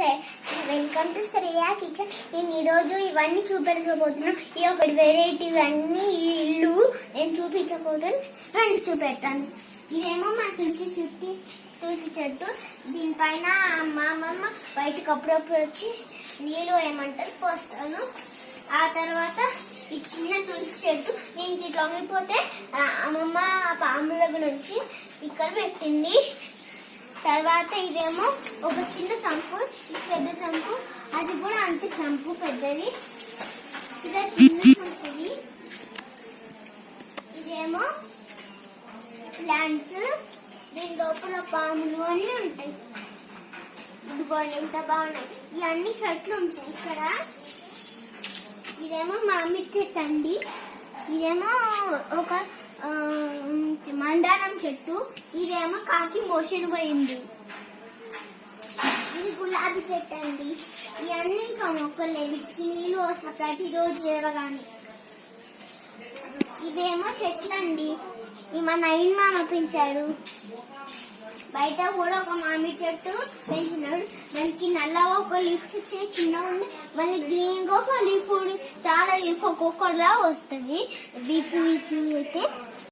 Welcome to Shreya kitchen. నేను ఈరోజు ఇవన్నీ చూపించబోతున్నాను. ఈ ఒకటి వెరైటీ ఇవన్నీ ఈ ఇల్లు నేను చూపించబోతున్నాను. రండి చూపెట్టాను. ఇదేమో మా తులసి చెట్టు. దీనిపైన మా అమ్మమ్మ బయటకు అప్పుడప్పుడు వచ్చి నీళ్ళు ఏమంటారు పోస్తాను. ఆ తర్వాత ఈ చిన్న తులసి చెట్టు నేను ఇట్లా వంగిపోతే అమ్మమ్మ పాముల నుంచి ఇక్కడ పెట్టింది. తర్వాత ఇదేమో ఒక చిన్న సంపు, పెద్ద సంపు, అది కూడా అంతే సంపు పెద్దది. ఇదే చిన్న సంపుది. ఇదేమో ప్లాంట్స్, దీని లోపల పాములు అన్నీ ఉంటాయి. ఇదిగోండి ఎంత బాగున్నాయి. ఇవన్నీ చెట్లు ఉంటాయి ఇక్కడ. ఇదేమో మామిడి చెట్టు అండి. ఇదేమో ఒక మందారం చెట్టు. ఇదేమో కాకి మోషన్ పోయింది. ఇది గులాబీ చెట్టు అండి. ఇవన్నీ ఇంకా మొక్కలే, వీటికి నీళ్ళు వస్తా ప్రతిరోజు లేవగానే. ఇవేమో చెట్లు అండి. ఈ మా నైన్ మామ పెంచాడు. బయట కూడా ఒక మామిడి చెట్టు పెంచినాడు. దానికి నల్లగా ఒక లీఫ్ చిన్నగా ఉంది, మళ్ళీ గ్రీన్ గా ఒక లీఫ్, చాలా లీఫ్ ఒక్కొక్కలా వస్తుంది. వీపు అయితే